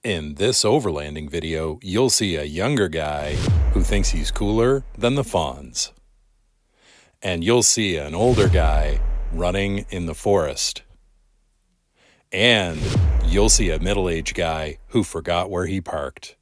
In this overlanding video, you'll see a younger guy who thinks he's cooler than the fawns. And you'll see an older guy running in the forest. And you'll see a middle-aged guy who forgot where he parked.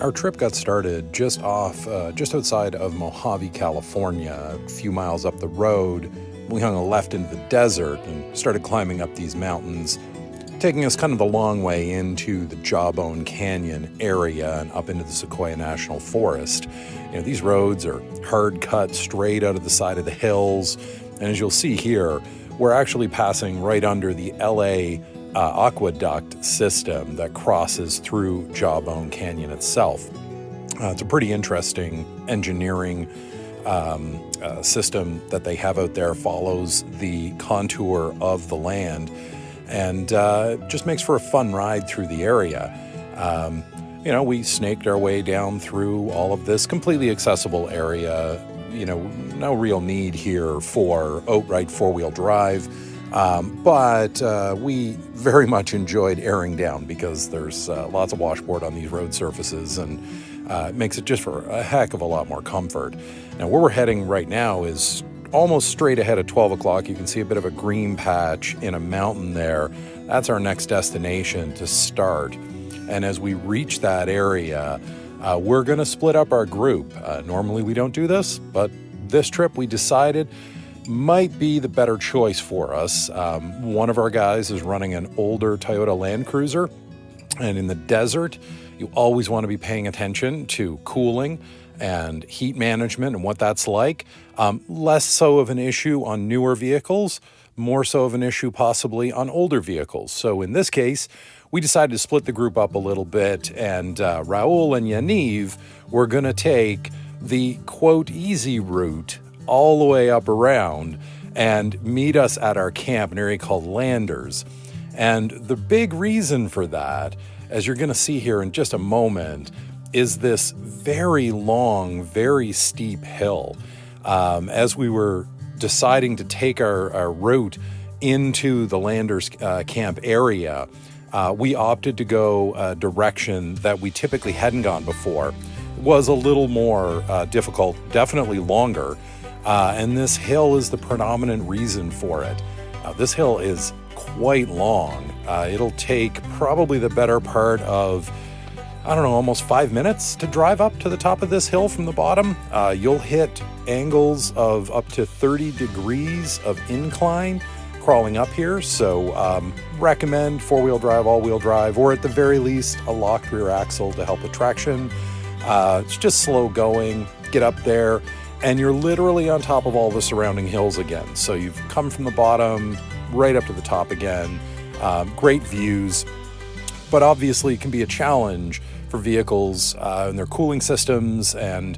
Our trip got started just outside of Mojave, California, a few miles up the road. We hung a left into the desert and started climbing up these mountains, taking us kind of the long way into the Jawbone Canyon area and up into the Sequoia National Forest. These roads are hard cut straight out of the side of the hills, and as you'll see here, we're actually passing right under the LA aqueduct system that crosses through Jawbone Canyon itself. It's a pretty interesting engineering system that they have out there, follows the contour of the land. and just makes for a fun ride through the area. We snaked our way down through all of this completely accessible area. No real need here for outright four-wheel drive, but we very much enjoyed airing down because there's lots of washboard on these road surfaces, and it makes it just for a heck of a lot more comfort. Now, where we're heading right now is almost straight ahead at 12 o'clock. You can see a bit of a green patch in a mountain there. That's our next destination to start. And as we reach that area, we're going to split up our group. Normally we don't do this, but this trip we decided might be the better choice for us. One of our guys is running an older Toyota Land Cruiser, and in the desert, you always want to be paying attention to cooling and heat management and what that's like. Less so of an issue on newer vehicles, more so of an issue possibly on older vehicles. So in this case, we decided to split the group up a little bit, and Raul and Yaniv were going to take the quote easy route all the way up around and meet us at our camp, an area called Landers. And the big reason for that, as you're going to see here in just a moment, is this very long, very steep hill. As we were deciding to take our route into the Landers camp area, we opted to go a direction that we typically hadn't gone before. It was a little more difficult, definitely longer, and this hill is the predominant reason for it. This hill is quite long. It'll take probably the better part of, almost 5 minutes to drive up to the top of this hill from the bottom. You'll hit angles of up to 30 degrees of incline crawling up here, so recommend four-wheel drive, all-wheel drive, or at the very least a locked rear axle to help with traction. It's just slow going. Get up there and you're literally on top of all the surrounding hills again. So you've come from the bottom right up to the top again. Great views, but obviously it can be a challenge for vehicles and their cooling systems and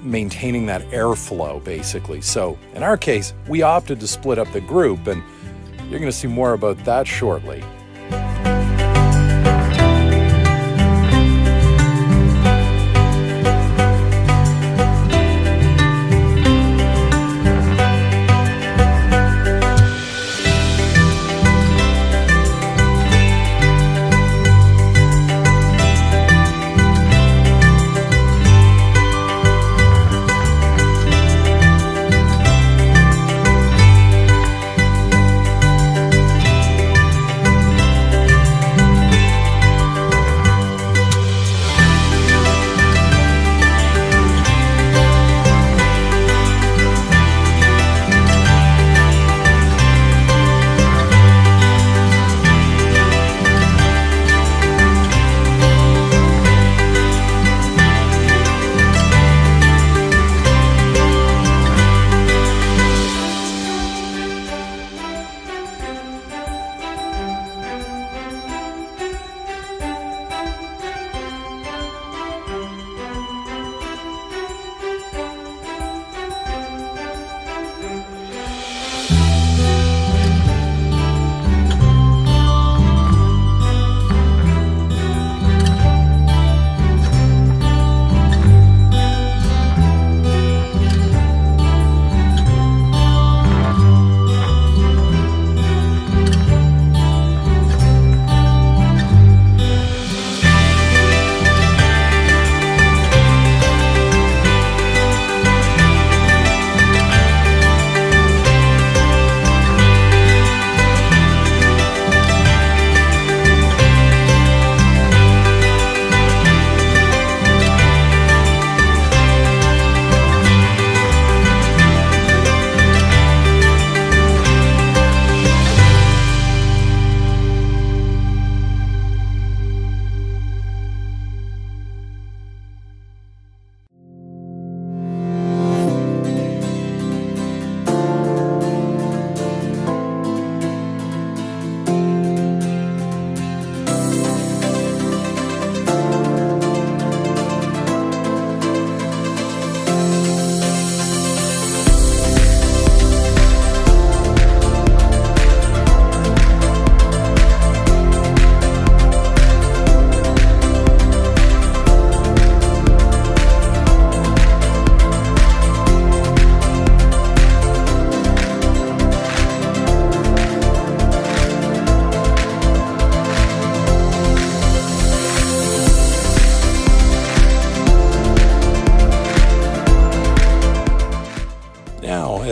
maintaining that airflow basically. So in our case, we opted to split up the group, and you're going to see more about that shortly.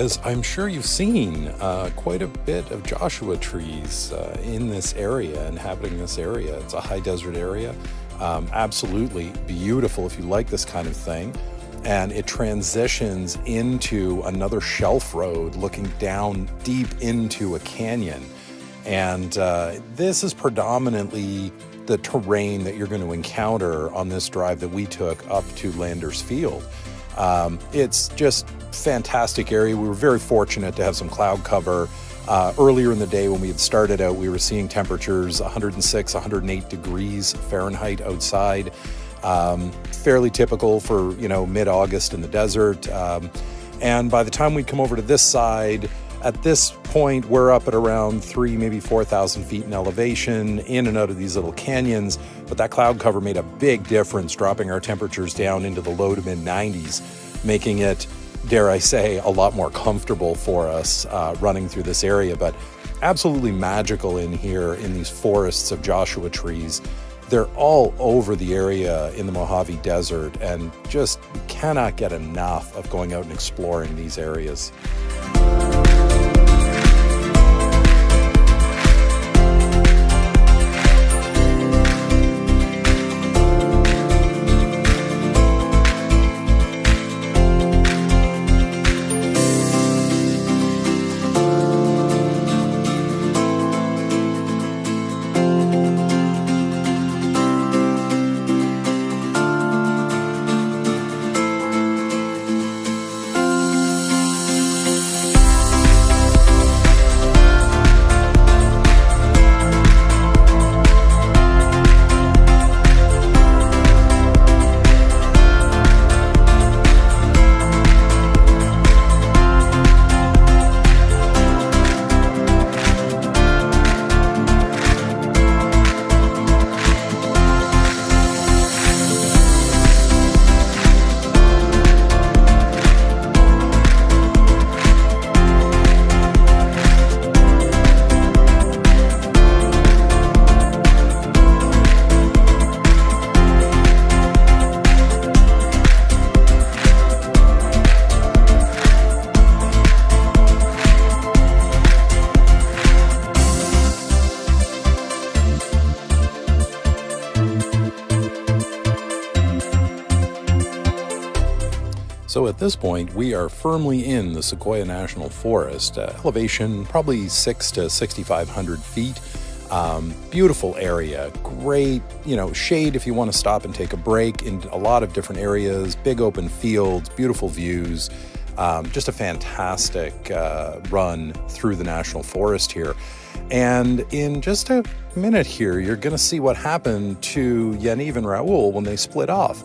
because I'm sure you've seen quite a bit of Joshua trees in this area, inhabiting this area. It's a high desert area. Absolutely beautiful if you like this kind of thing. And it transitions into another shelf road looking down deep into a canyon. And this is predominantly the terrain that you're going to encounter on this drive that we took up to Landers Field. It's just fantastic area. We were very fortunate to have some cloud cover. Earlier in the day when we had started out, we were seeing temperatures 106, 108 degrees Fahrenheit outside. Fairly typical for, mid-August in the desert. And by the time we come over to this side, at this point, we're up at around 3,000, maybe 4,000 feet in elevation, in and out of these little canyons. But that cloud cover made a big difference, dropping our temperatures down into the low to mid 90s, making it, dare I say, a lot more comfortable for us running through this area. But absolutely magical in here in these forests of Joshua trees. They're all over the area in the Mojave Desert, and just cannot get enough of going out and exploring these areas. So at this point, we are firmly in the Sequoia National Forest, elevation probably 6,000 to 6,500 feet. Beautiful area, great, shade if you want to stop and take a break in a lot of different areas, big open fields, beautiful views, just a fantastic run through the National Forest here. And in just a minute here, you're going to see what happened to Yaniv and Raul when they split off.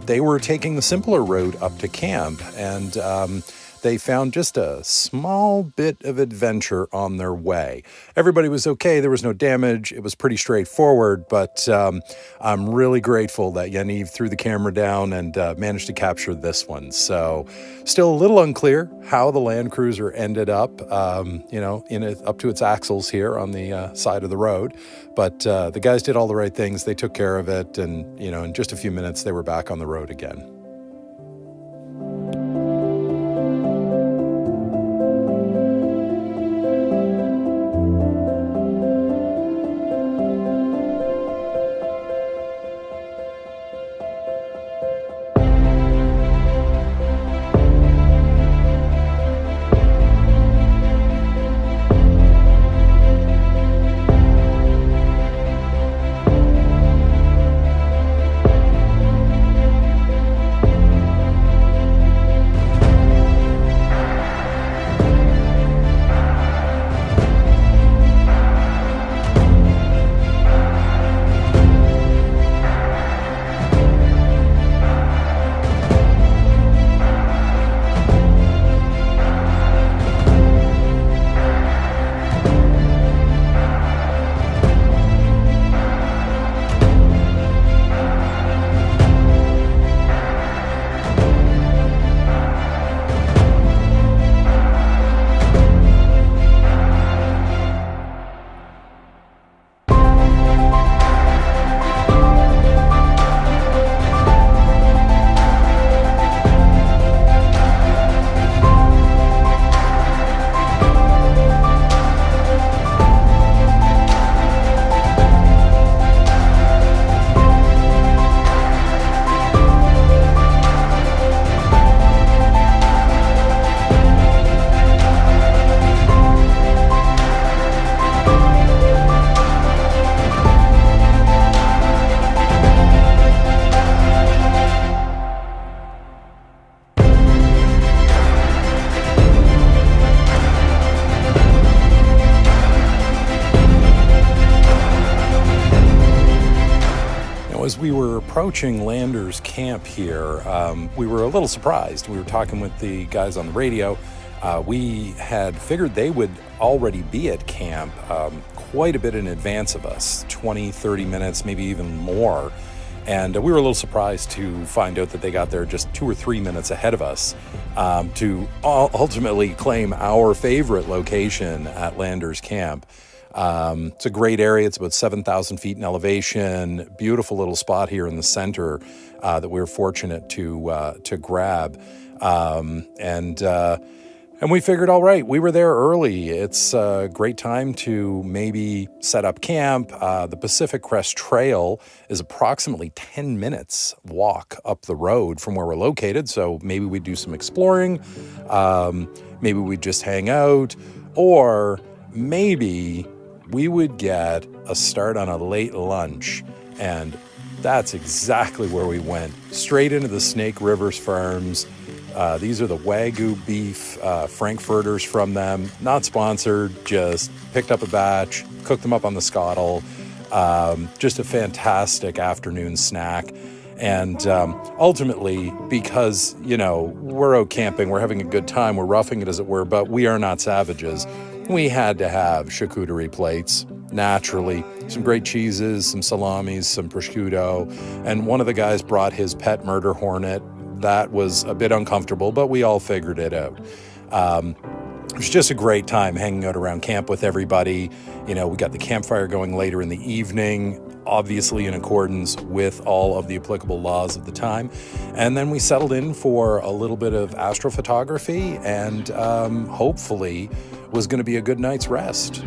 They were taking the simpler road up to camp, and they found just a small bit of adventure on their way. Everybody was okay. There was no damage. It was pretty straightforward, but I'm really grateful that Yaniv threw the camera down and managed to capture this one. So still a little unclear how the Land Cruiser ended up, up to its axles here on the side of the road. But the guys did all the right things. They took care of it. And, in just a few minutes, they were back on the road again. as we were approaching Landers Camp here, we were a little surprised. We were talking with the guys on the radio. We had figured they would already be at camp quite a bit in advance of us, 20, 30 minutes, maybe even more. And we were a little surprised to find out that they got there just 2 or 3 minutes ahead of us to ultimately claim our favorite location at Landers Camp. It's a great area. It's about 7,000 feet in elevation. Beautiful little spot here in the center that we were fortunate to grab. And we figured, all right, we were there early. It's a great time to maybe set up camp. The Pacific Crest Trail is approximately 10 minutes walk up the road from where we're located. So maybe we'd do some exploring. Maybe we'd just hang out. Or maybe we would get a start on a late lunch. And that's exactly where we went. Straight into the Snake Rivers Farms. These are the Wagyu beef Frankfurters from them. Not sponsored, just picked up a batch, cooked them up on the Scottle. Just a fantastic afternoon snack. And ultimately, because, we're out camping, we're having a good time, we're roughing it as it were, but we are not savages. We had to have charcuterie plates, naturally. Some great cheeses, some salamis, some prosciutto. And one of the guys brought his pet murder hornet. That was a bit uncomfortable, but we all figured it out. It was just a great time hanging out around camp with everybody. We got the campfire going later in the evening, obviously in accordance with all of the applicable laws of the time. And then we settled in for a little bit of astrophotography and hopefully was going to be a good night's rest.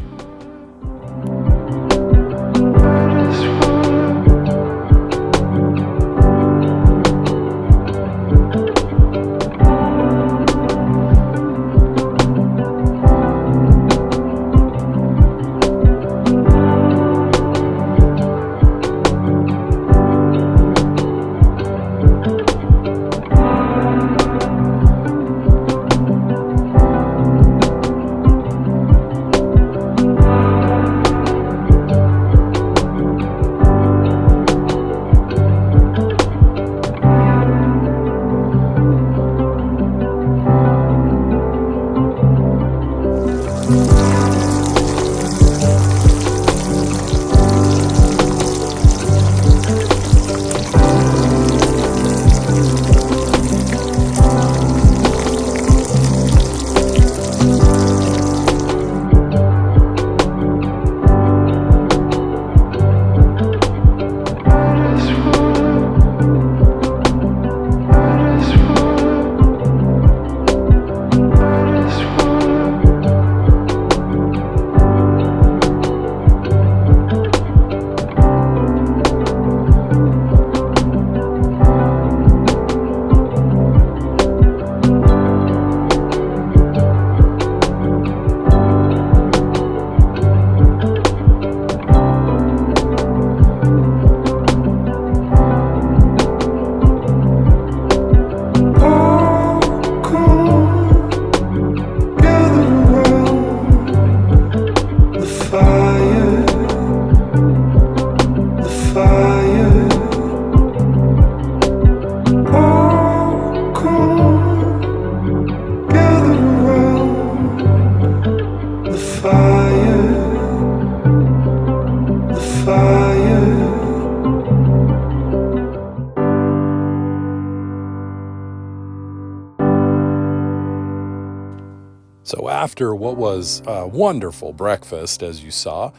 So after what was a wonderful breakfast, as you saw,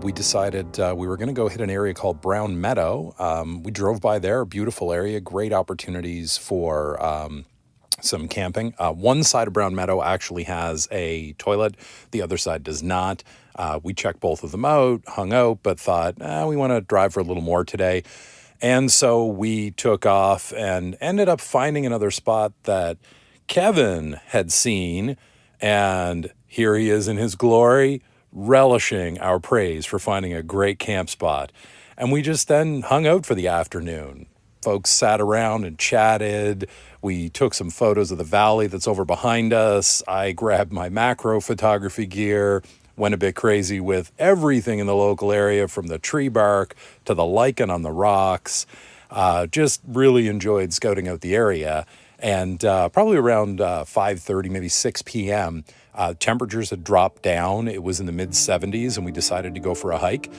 we decided we were going to go hit an area called Brown Meadow. We drove by there, a beautiful area, great opportunities for some camping. One side of Brown Meadow actually has a toilet. The other side does not. We checked both of them out, hung out, but thought, we want to drive for a little more today. And so we took off and ended up finding another spot that Kevin had seen. And here he is in his glory, relishing our praise for finding a great camp spot. And we just then hung out for the afternoon. Folks sat around and chatted. We took some photos of the valley that's over behind us. I grabbed my macro photography gear, went a bit crazy with everything in the local area, from the tree bark to the lichen on the rocks. Just really enjoyed scouting out the area. And probably around 5:30, maybe 6 p.m., temperatures had dropped down. It was in the mid 70s, and we decided to go for a hike.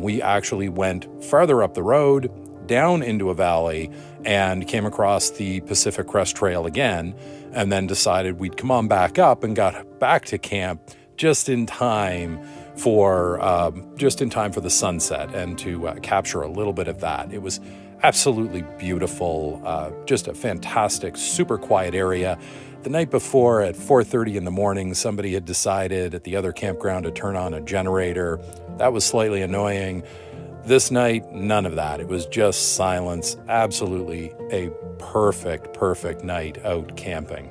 We actually went farther up the road, down into a valley, and came across the Pacific Crest Trail again, and then decided we'd come on back up and got back to camp just in time for the sunset and to capture a little bit of that. It was absolutely beautiful, just a fantastic, super quiet area. The night before at 4:30 in the morning, somebody had decided at the other campground to turn on a generator. That was slightly annoying. This night, none of that. It was just silence. Absolutely a perfect night out camping.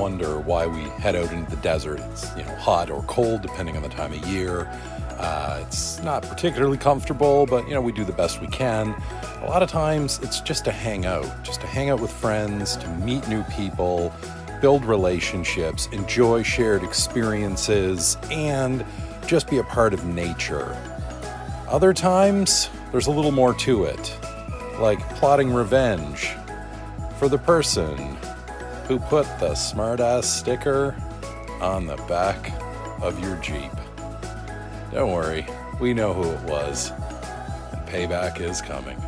wonder why we head out into the desert. It's, hot or cold depending on the time of year. It's not particularly comfortable, but we do the best we can. A lot of times it's just to hang out with friends, to meet new people, build relationships, enjoy shared experiences, and just be a part of nature. Other times, there's a little more to it, like plotting revenge for the person who put the smartass sticker on the back of your Jeep. Don't worry, we know who it was, and payback is coming.